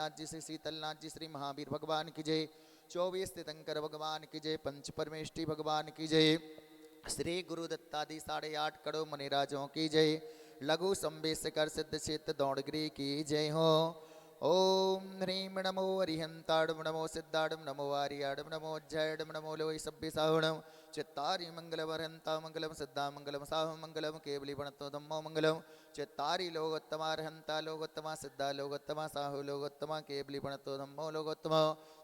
नाथ जी श्री शीतलनाथ जी श्री महावीर भगवान की जय। 24 तीर्थंकर भगवान की जय। पंच परमेष्टि भगवान की जय। श्री गुरु दत्तादि 8.5 करोड़ मुनिराजों की जय। लघु संवेशकर सिद्ध क्षेत्र दौड़गिरी की जय हो। ओम ह्रीं नमो हरिहंताड़म नमो सिद्धाड़म नमो आर्याड़म नमो जयड़म नमो लोय सभ्य साहुणम चित्तारी मंगलम हरहंता मंगलम सिद्धा मंगलम साहु मंगलम केवली प्रणतो धम्मो मंगलम चित्तारी लोकोत्तमा हरहंता लोकोत्तमा सिद्धा लोकोत्तमा साहु लोकोत्तमा केवली प्रणतो धम्मो लोकोत्तमा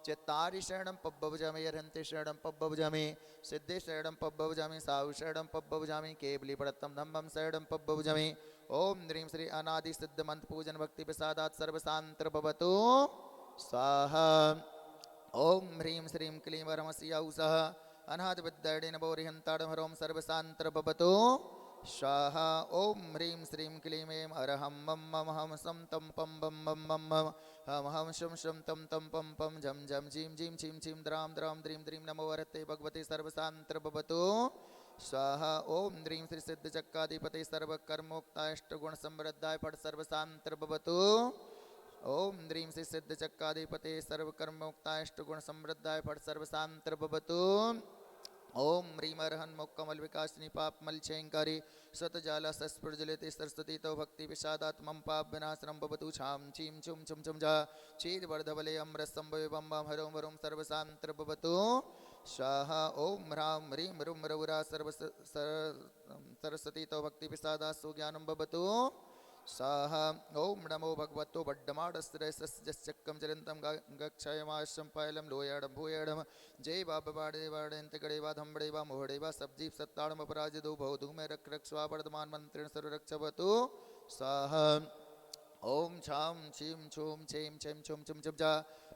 चित्तारी शरणम पब्बवजामि हरहंते शरणम पब्बवजामि सिद्धे शरणम पब्बवजामि साहु शरणम पब्बवजामि केवली प्रणतम धम्मम शरणम पब्बवजामि। ओम ह्रीं श्री अनादि सिद्ध मंत्र पूजन भक्ति प्रसादात सर्वशांत्र भवतु स्वाहा। ओम ह्रीं श्रीं क्लीं वरमसि औसः अनाथ विद्याडे नभो हरिहंताड़म हरोम सर्वशांत्र भवतु स्वाहा। ओम ह्रीं श्रीं क्लीं ऐं अरहं मम मम हम सम तम पम बम मम मम मम हम हम शम शम तम तम पम पम झम झम झीम झीम छीम छीम द्राम द्राम द्रीम द्रीम नमो वरते भगवते सर्वशांत्र भवतु स्वाहा। ओम ह्रीं श्री सिद्ध चक्काधिपते सर्वकर्मोक्ताष्ट गुण समृद्धाय पट सर्वशांत्र भवतु। ओम ह्रीं श्री सिद्ध चक्काधिपते सर्वकर्मोक्ताष्ट गुण समृद्धाय पट सर्वशांत्र भवतु। ओम ह्रीं अर्हन् मोक्कमल विकासिनी पापमल क्षेंकारी सतजाला सस्फुर्जलिते सरस्वती तो भक्ति विषादात् मम पाप विनाशनं भवतु छाम छीम छुम छुम छुम जा चीर वर्धवले अमृतसंभवे बम बम हरों वरुं सर्वशांत्र भवतु स्वाहा। ओम ह्रां ह्रीं ह्रूं ह्रौरा सरस्वती तो भक्ति विषादात् सुज्ञानं भवतु स्वाहा। ओम नमो भगवतो बड्डमाडस्त्रयसस्यक्कं चरिन्तं गक्षयमाश्रम पायलं लोयाडं भूयाडं जय बाबवाडेवाडेन्तिकडेवा धम्बडेवा मोहडेवा सब्जीप सत्ताड़म अपराजितो भवतु मे रक्ष रक्ष्वा वर्धमान मंत्रेण सर्वरक्षवतु स्वाहा। ओम छां छीं छूं छें छें छुं छुं छुं जा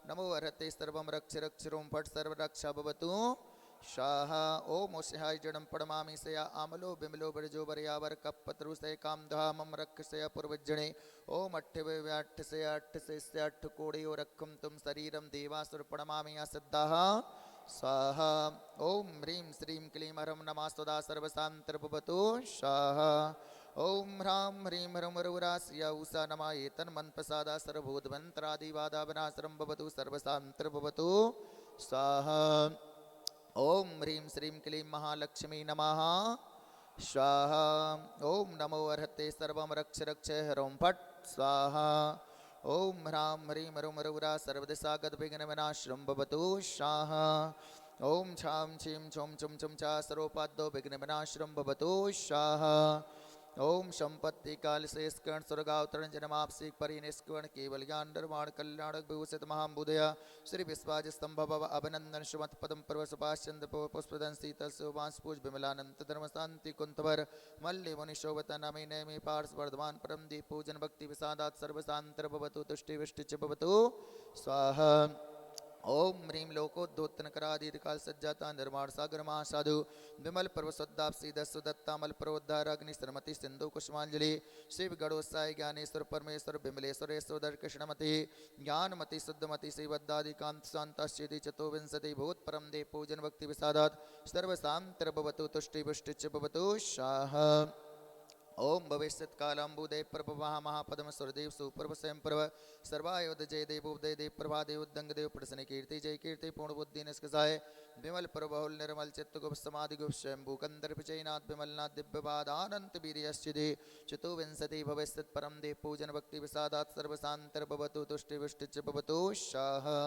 नमो अर्हते सर्वं रक्ष रक्षरों फट् सर्वरक्षा भवतु स्वाहा। ओम ओषहाय जडं पडमामि सया आमलो बिमलो बरजो बरयावर कपतरुसय कामधा मम रक्षसया पूर्वजने ओम अट्ठ से अट्ठ कोड़े और रखम तुम शरीरम देवासुर पडमामि सिद्धाः स्वाहा। ओम ह्रीं श्रीं क्लीं हरं नमस्तुदा सर्वशांत्र भवतु स्वाहा। ओम ह्रां ह्रीं ह्रूं ह्रौरास्या उषा नमा एतन् मन्प्रसादा सर्वभूतमन्त्रादिवादा विनाशनं भवतु सर्वशांत्र भवतु स्वाहा। ओम ह्रीं श्रीं क्लीं महालक्ष्मी नमः स्वाहा। ओम नमो अर्हते सर्वं रक्ष रक्ष हरों फट् स्वाहा। ओम ह्रां ह्रीं ह्रूं ह्रौरा सर्वदिशागतविघ्नविनाशनं भवतु स्वाहा। ओम छां छीं छुं छुं छुं चा सर्वोपाद्यो विघ्नविनाशनं भवतु स्वाहा। ओम संपत्ति काल शेषकर्ण स्वर्गावतरण जन्मापसिक परिनिष्कर्ण केवल ज्ञान निर्माण कल्याणक विभूषित महाबुदया श्री विश्वाज स्तंभ अभिनंदन सुमत पदम पर्वसुपाश्चंद पुष्पदन शीतल सुवांश पूज विमलानंद धर्म शांति कुंतवर मल्लि मुनि शोभता नमी नैमी पार्श वर्धमान परम दीप पूजन भक्ति विषादात सर्वशांतर भवतु तुष्टि विष्टि च भवतु स्वाहा। ओम ह्रीं लोकोद्योतनकरादीर्घकाल सज्जाता निर्माण सागर महासाधु विमल पर्वशुद्धापसी दत्तामल प्रोद्धार अग्नि श्रमति सिंधु कुष्मांजलि शिव गणोत्साह ज्ञानेश्वर परमेश्वर विमलेश्वरेश्वर कृष्णमति ज्ञानमति शुद्धमति श्रीवद्दादि कांत शांताश्चेदि चतुर्विंशति भूत परम देव पूजन भक्ति विषादात सर्वशांतर भवतु तुष्टि पुष्टि च भवतु स्वाहा। ओम भविष्यत् कालांबुदय प्रभ महापदम सुरदेव सुप्रभ स्वयं प्रभ सर्वायोध जय देव उदय देव प्रभा देव उद्दंग देव प्रसन्न कीर्ति जय कीर्ति पूर्ण बुद्धि निष्कसाय विमल प्रभुल निर्मल चित्त गुप्त समाधि गुप्त स्वयं भूकंदर पिचयनाथ विमलनाथ दिव्यवाद आनंद वीर्यश्चिदे चतुर्विंशति भविष्यत् परम देव पूजन भक्ति विषादात सर्वशांतर भवतु तुष्टि पुष्टि च भवतु स्वाहा।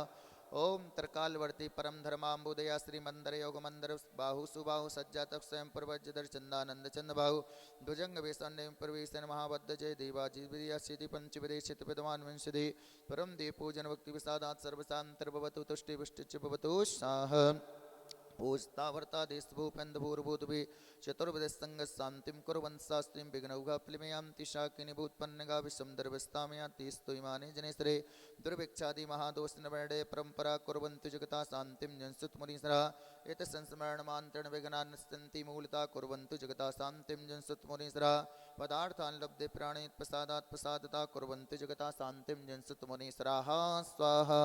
ओम त्रिकालवर्ती परम धर्मांबुदया श्री मंदर योग मंदर बाहु सुबाहु सज्जातक स्वयं प्रवज्रधर चंदानंद चंद बाहु भुजंग वेशन प्रवेशन महाबद्ध जय देवाजीविया सिद्धि पंचविदेशित विद्वान विंशति परम देव पूजन भक्ति विषादात सर्वशांतर भवतु तुष्टि पुष्टि च भवतु स्वाहा। पूजता वर्ता देश भूपेन्द्र भूर्भूतभि चतुर्विध संग शांतिम कुर्वन् शास्त्रीं विघ्नौघा प्लिमयान्ति शाकिनी भूतपन्नगा विश्वं दर्वस्तामयान्ति स्तुयमाने जनेश्वरे दुर्भिक्षादि महादोष निवर्णे परंपरा कुर्वन्तु जगता शांतिं जंसुत मुनीश्वरा एत संस्मरणमान्तरण विघ्नान्नश्यन्ति मूलता कुर्वन्तु जगता शांतिं जंसुत मुनीश्वरा पदार्थान् लब्धे प्राणेत प्रसादात् प्रसादता कुर्वन्तु जगता शांतिं जंसुत मुनीश्वराः स्वाहा।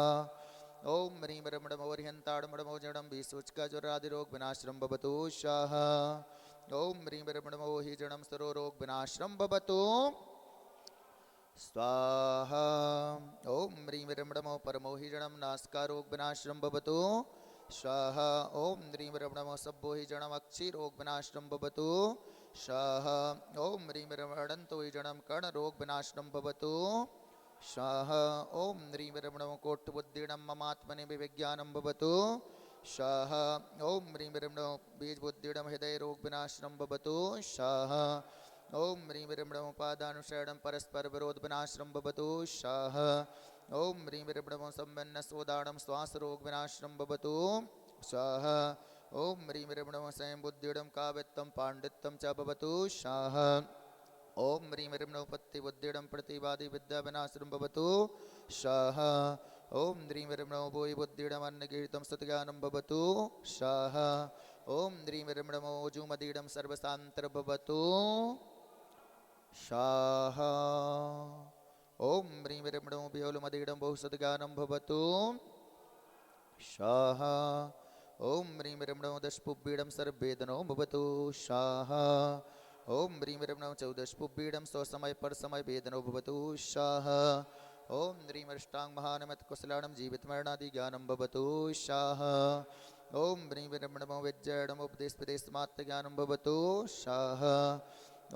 ओम ह्रीं रमणमोर्यंताड़मो जड़म भीषुचका ज्वरादिरोग विनाश्रम भवतु स्वाहा। ओम ह्रीं रमणमो हि जड़म सरो रोग विनाश्रम भवतु स्वाहा ॐ ह्रीं ह्रीं परमो हि जणं नास्कारोग्विनाशनं भवतु स्वाहा ॐ ह्रीं ह्रीं सब्बो हि जणम् अक्षिरोग्विनाशनं भवतु स्वाहा ॐ ह्रीं ह्रीं हि जणं कर्णरोग्विनाशनं भवतु स्वाहा ॐ ह्रीं ह्रीं कोट्टबुद्धिणं ममात्मनि विज्ञानं भवतु स्वाहा ॐ ह्रीं ह्रीं बीजबुद्धिणं हृदयरोगविनाशनं भवतु स्वाहा ॐ ह्रीं ह्रीं उपादानुशरणं परस्परविरोधविनाशनं भवतु स्वाहा ॐ ह्रीं ह्रीं सम्पन्नसोदानं श्वासरोगविनाशनं भवतु स्वाहा ॐ ह्रीं ह्रीं स्वयं बुद्धिडं काव्यत्तं पाण्डित्यं च भवतु स्वाहा ॐ ह्रीं ह्रीं उपत्तिबुद्धिडं प्रतिवादिविद्याविनाशनं भवतु स्वाहा ॐ ह्रीं ह्रीं भूयि बुद्धिडम् अन्नगीर्तं सत्ज्ञानं भवतु स्वाहा ॐ ह्रीं ह्रीं ओजुमदीडं सर्वशान्तर्भवतु स्वाहा ॐ ह्रीं ह्रीं व्योलमदीडं बहुसद्ज्ञानं भवतु स्वाहा ॐ ह्रीं ह्रीं दशपुब्बीडं सर्ववेदनो भवतु स्वाहा ॐ ह्रीं ह्रीं चौदशपुब्बीडं स्वसमय परसमय वेदनो भवतु स्वाहा ॐ ह्रीं अष्टाङ्ग महानमत्कुशलानं जीवितमरणादिज्ञानं भवतु स्वाहा ॐ ह्रीं ह्रीं विज्जडम् उपदेशप्रदेशमात्रज्ञानं भवतु स्वाहा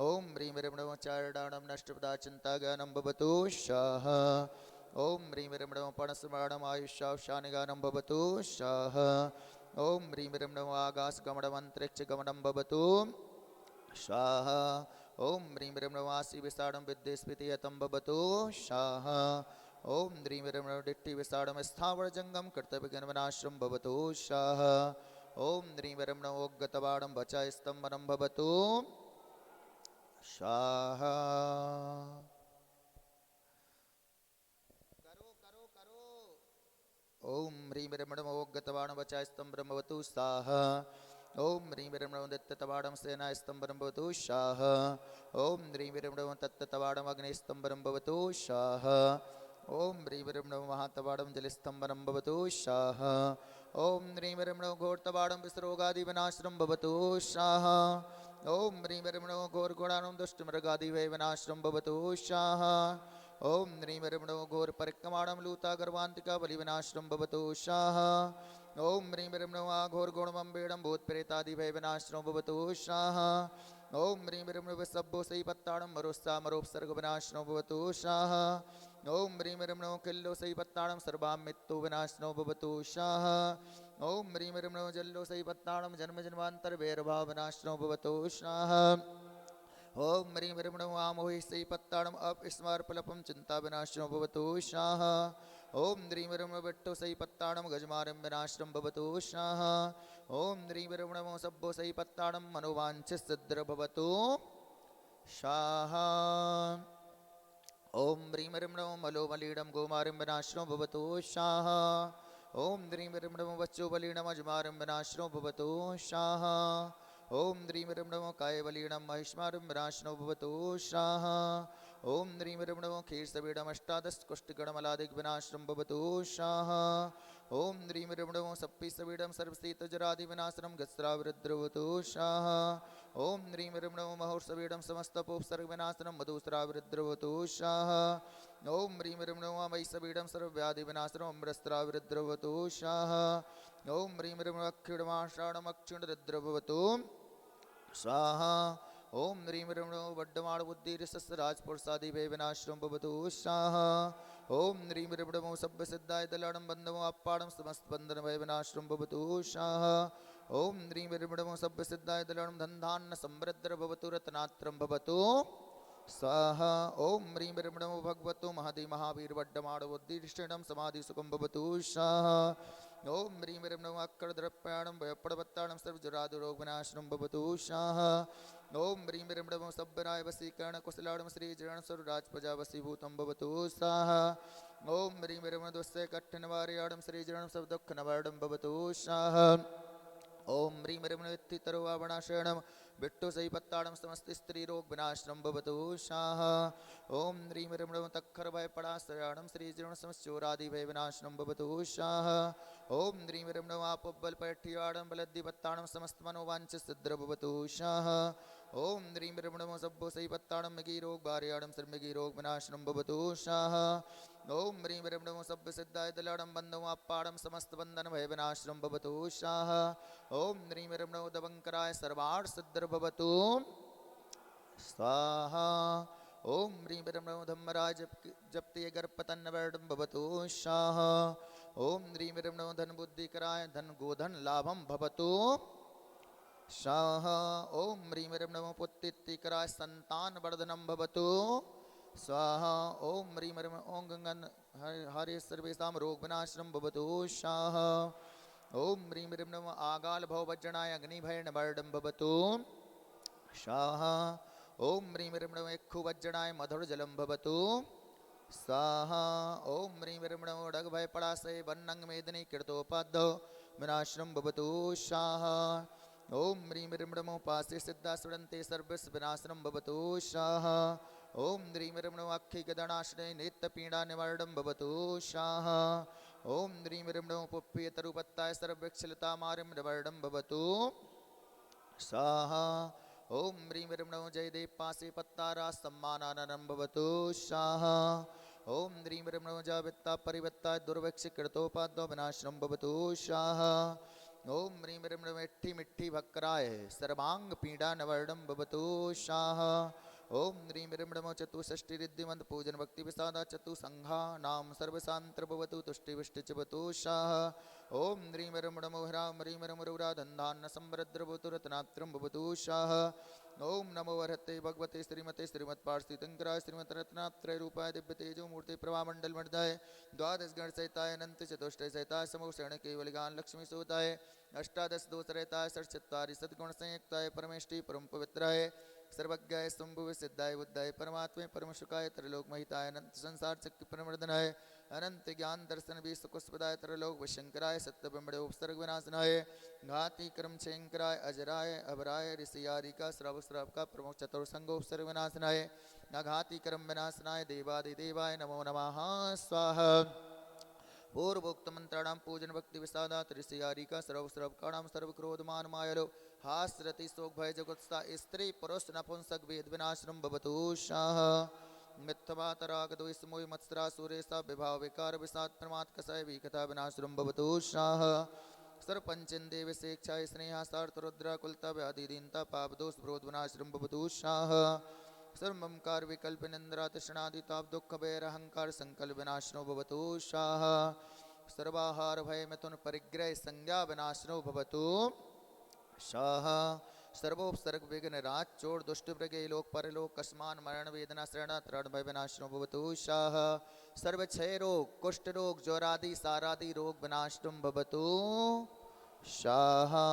ॐ ह्रीं ह्रीं चारणानं नष्टपदाचिन्ताज्ञानं भवतु स्वाहा ॐ ह्रीं ह्रीं पणस्मरणम् आयुष्यावशानिगानं भवतु स्वाहा ॐ ह्रीं ह्रीं आकाशगमनमन्तरिक्षगमनं भवतु स्वाहा ॐ ह्रीं ह्रीं वासिविषाणं विद्येस्पृतिहतं भवतु स्वाहा ॐ ह्रीं ह्रीं डिट्टिविषाणं स्थावरजङ्गं कर्तव्यगणविनाशं भवतु स्वाहा ॐ ह्रीं ह्रीं ओग्गतवाडं वचास्तम्भनं भवतु स्वाहा ॐ ह्रीं ह्रीं ओग्गतवाडं वचास्तम्भनं भवतु स्वाहा ॐ ह्रीं ह्रीं दत्ततवाडं सेनास्तम्भनं भवतु स्वाहा ॐ ह्रीं ह्रीं तत्ततवाडम् अग्निस्तम्भनं भवतु स्वाहा ॐ ह्रीं ह्रीं महातवाडं जलस्तम्भनं भवतु स्वाहा ॐ ह्रीं ह्रीं घोरतवाडं विसर्गादिविनाशनं भवतु स्वाहा ॐ ह्रीं ह्रीं घोरगुणानं दुष्टमृगादिविनाशनं भवतु स्वाहा ॐ ह्रीं ह्रीं घोरपरिक्रमाणं लूतागर्वान्तिका बलिविनाशनं भवतु स्वाहा ॐ ह्रीं ह्रीं घोरगुणमम्बेडं भूतप्रेतादिभयविनाशनं भवतु स्वाहा ॐ ह्रीं ह्रीं विसब्बो सैपत्ताडं मरोत्सर्गविनाशनं भवतु स्वाहा ॐ ह्रीं ह्रीं किल्लो सैपत्ताडं सर्वामित्तो विनाशनो भवतु स्वाहा ॐ ह्रीं ह्रीं जल्लो सैपत्ताडं जन्मजन्मान्तरवैरभावविनाशनो भवतु स्वाहा ॐ ह्रीं ह्रीं आमोहि सैपत्ताडम् अपस्मार्पलपं चिन्ताविनाशनो भवतु स्वाहा ॐ ह्रीं ह्रीं विट्टो सैपत्ताडं गजमानं विनाशनं भवतु स्वाहा ॐ ह्रीं ह्रीं सब्बो सैपत्ताडं मनोवाञ्छसिद्धिर्भवतु स्वाहा ॐ ह्रीं ह्रीं मलोमलीडं गोमारिं विनाशनो भवतु स्वाहा ॐ ह्रीं ह्रीं वच्चोबलीडम् अजमारिं विनाशनो भवतु स्वाहा ॐ ह्रीं ह्रीं कायबलीडं महिष्मारिं विनाशनो भवतु स्वाहा ॐ ह्रीं ह्रीं क्षीरसवीडमष्टादशकुष्ठगणमलादिविनाशनं भवतु स्वाहा ॐ ह्रीं ह्रीं सप्पीसवीडं सर्वशीतजरादिविनाशनं गस्रावृद्रवतु स्वाहा ॐ ह्रीं ह्रीं महोत्सवीडं समस्तपोपसर्गविनाशनं मधुस्रावृद्रवतु स्वाहा ॐ ह्रीं ह्रीं वैसवीडं सर्वव्याधिविनाशनं अमृस्रावृद्रवतु स्वाहा ॐ ह्रीं ह्रीं अक्षिणमाषाढमक्षिणरुद्रभवतु स्वाहा ॐ ह्रीं ह्रीं वड्डमाडबुद्धिरिसस्राजपुरुषादिभयविनाशनं भवतु स्वाहा ॐ ह्रीं ह्रीं सब्बसिद्धाय दलाडं बन्धवो अप्पाडं समस्तबन्धनभयविनाशनं भवतु स्वाहा ॐ ह्रीं ह्रीं सब्बसिद्धाय दलाडं धन्धान्न समृद्धिर्भवतु रत्नात्रं भवतु स्वाहा ॐ ह्रीं ह्रीं भगवतो महदि महावीरवड्डमाडबुद्धिरिष्टिनं समाधिसुखं भवतु स्वाहा ॐ ह्रीं ह्रीं अक्करद्रप्याणं भयपडवत्ताणं सर्वजरादिरोगविनाशनं भवतु स्वाहा ॐ ह्रीं ह्रीं सब्बराय वशीकरणकुशलाडं श्रीचरणं सर्वराजप्रजावशीभूतं भवतु स्वाहा ॐ ह्रीं ह्रीं दुस्सह कठिनवार्याडं श्रीचरणं सर्वदुःखनिवारणं भवतु स्वाहा ॐ ह्रीं ह्रीं इत्थितरुवावणाशरणं बिट्टु सैपत्ताडं समस्तिस्त्रीरोगविनाशनं भवतु स्वाहा ॐ ह्रीं ह्रीं तक्खरभयपडाश्रयाणं श्रीचरणं समश्चोरादिभयविनाशनं भवतु स्वाहा ॐ ह्रीं ह्रीं आपुब्बलपैठ्याडं बलद्दिपत्ताडं समस्तमनोवाञ्छसिद्धिर्भवतु स्वाहा ओम द्रीं ह्रीं नमो सब्बो सई पत्ताड़म मगीरोग बारियाड़म सर्मगीरोग विनाशनम भवतु स्वाहा ओम ह्रीं ह्रीं नमो सब्ब सिद्धाय दलाड़म बंधव अप्पाड़म समस्त बंधन भय विनाशनम भवतु स्वाहा ओम ह्रीं ह्रीं नमो दवंकराय सर्वार्थ सिद्धिर भवतु स्वाहा ओम ह्रीं ह्रीं नमो धम्मराज जपते गर्पतन्न वर्डम भवतु स्वाहा ओम ह्रीं ह्रीं नमो धन बुद्धिकराय धन गोधन लाभम भवतु स्वाहा ओम ह्रीं ह्रीं नमो पुत्तिकराय संतान वर्धनम भवतु स्वाहा ओम ह्रीं ह्रीं ओं गंगन हरे सर्वेषां रोग विनाशनम भवतु स्वाहा ओम ह्रीं ह्रीं नमो आगाल भववज्रणाय अग्निभयन वर्डम भवतु स्वाहा ओम ह्रीं ह्रीं नमो इक्षुवज्रणाय मधुर जलम भवतु स्वाहा ओम ह्रीं ह्रीं नमो डगभय पड़ाशय वन्नंग मेदिनी कीर्तोपाद्धो विनाशनम भवतु स्वाहा ओम ह्रीं ह्रीं नमो पासे सिद्धा सुरन्ते सर्वस् विनाशनम भवतु स्वाहा ओम ह्रीं ह्रीं नमो अक्षि गदनाश्रय नित्य पीड़ा निवारणम भवतु स्वाहा ओम ह्रीं ह्रीं नमो पुप्पे तरुपत्ताय सर्वक्षलता मारिम निवारणम भवतु स्वाहा ओम ह्रीं ह्रीं नमो जयदेव पासे पत्तारा सम्मानाननं भवतु स्वाहा ओम ह्रीं ह्रीं नमो जावित्ता परिवत्ता दुर्वक्ष कृतोपाद्यो विनाशनम भवतु स्वाहा ओम ह्रीं ह्रीं नमो मिट्ठी मिट्ठी भक्राय सर्वांग पीड़ा निवारणम भवतु स्वाहा ओम ह्रीं ह्रीं नमो चतुष्षष्टि रिद्धिमंत पूजन भक्ति विसादा चतुसंघा नाम सर्वशांत्र भवतु तुष्टि विष्टि भवतु स्वाहा ओम ह्रीं ह्रीं नमो ह्रां ह्रीं ह्रीं रुरा धन्धान्न समृद्ध भवतु रत्नात्रम भवतु स्वाहा ओम नमो वरहते भगवते श्रीमते श्रीमत्पार्षितंकराय श्रीमत रत्नात्रय रूपाय दिव्य तेजो मूर्ति प्रभामंडल मर्दाय द्वादश गण सहिताय अनंत चतुष्टय सहिताय समोषण केवल गान लक्ष्मी सूताय अष्टादश दोष रहताय षट्चत्वारि सद्गुण संयुक्ताय परमेष्टि परम पवित्राय सर्वज्ञाय शंभुव सिद्धाय बुद्धाय परमात्मे परम सुखाय त्रैलोक महिताय अनंत संसार चक्र प्रमर्दनाय अनंत ज्ञान दर्शन भी सुकुस्पदाय त्रैलोक वशंकराय सत्यबिंबड़े उपसर्ग विनाशनाय घाति कर्म शंकराय अजराय अभराय ऋषियारिका श्रव श्रव का प्रमुख चतुर्संगो उपसर्ग विनाशनाय अघाति कर्म विनाशनाय देवादिदेवाय नमो नमः स्वाहा पूर्वोक्त मंत्राणाम पूजन भक्ति विषादात ऋषियारिका सर्व सर्वकाणाम सर्व क्रोधमान मायलो हास्रति शोक भय जगत्सा स्त्री पुरुष नपुंसक वेद विनाशनम भवतु स्वाहा मिथ्यातराग द्वेष मोह मत्सरा सुरेशा विभाव विकार विषाद प्रमाद कसय विकथा विनाशनम भवतु स्वाहा सर्वपंचन देव स्वेच्छा स्नेहा सार्थ रुद्र कुलता व्याधि दीनता पाप दोष विरोध विनाशनम भवतु स्वाहा सर्वमकार विकल्प निंद्रा तृष्णादिताप दुख भैर अहंकार संकल्प विनाशनो भवतु स्वाहा सर्वाहार भय मिथुन परिग्रह संज्ञा विनाशनो भवतु स्वाहा सर्वोपसर्ग विघ्न राज चोर दुष्ट मृगे लोक परलोक कस्मान मरण वेदना शरण तरण भय विनाशनो भवतु स्वाहा सर्व क्षय रोग कुष्ठ रोग ज्वरादि सारादि रोग विनाशनो भवतु स्वाहा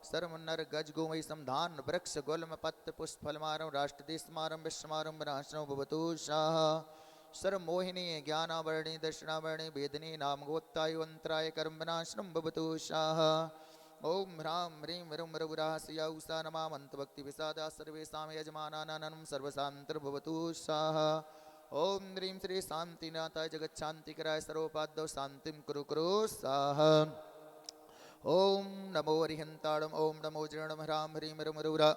सर्व नर गज गोमय समधान वृक्ष गुल्म पत्र पुष्प फलमारम राष्ट्रदेशमारम विश्वमारम विनाशनो भवतु स्वाहा सर्व मोहिनी ज्ञानावर्णी दर्शनावर्णी वेदिनी नाम गोत्तायुअंतराय कर्म विनाशनम भवतु स्वाहा ओम ह्रां ह्रीं ह्रूं ह्रौराहस्या उषा नमामन्त भक्ति विषादा सर्वेषां यजमानानां सर्वशान्तिर भवतु स्वाहा ओम ह्रीं श्री शान्तिनाथाय जगच्छान्तिकराय सर्वोपाद्यौ शान्तिं कुरु कुरु स्वाहा ओम नमो हरिहंताड़म ओम नमो जीर्णम ह्रां ह्रीं ह्रूं ह्रौरा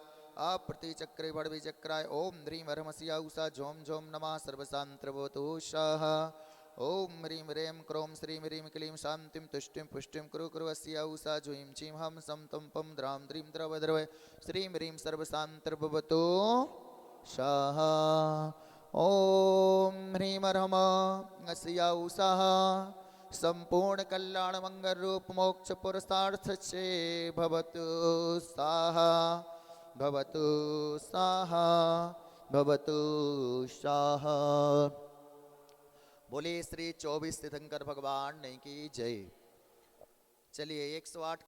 आप्रति चक्रे बड़वी चक्राय ओम ह्रीं ह्रमस्या उषा झोम झोम नमः सर्वशान्तिर भवतु स्वाहा ओम ह्रीं ह्रीं क्रोम श्रीं ह्रीं क्लीं शांतिं तुष्टिं पुष्टिं कुरु कुरु अस्या उषा ज्वीं चीं हम सम तम पम द्रां द्रीं द्रवद्रवय श्रीं ह्रीं सर्वशान्तिर्भवतु स्वाहा ओम ह्रीं ह्रम अस्या उषा संपूर्ण कल्याण मंगल रूप मोक्ष पुरुषार्थ से भवतु स्वाहा भवतु स्वाहा भवतु स्वाहा। बोले श्री 24 तीर्थंकर भगवान की जय। चलिए 108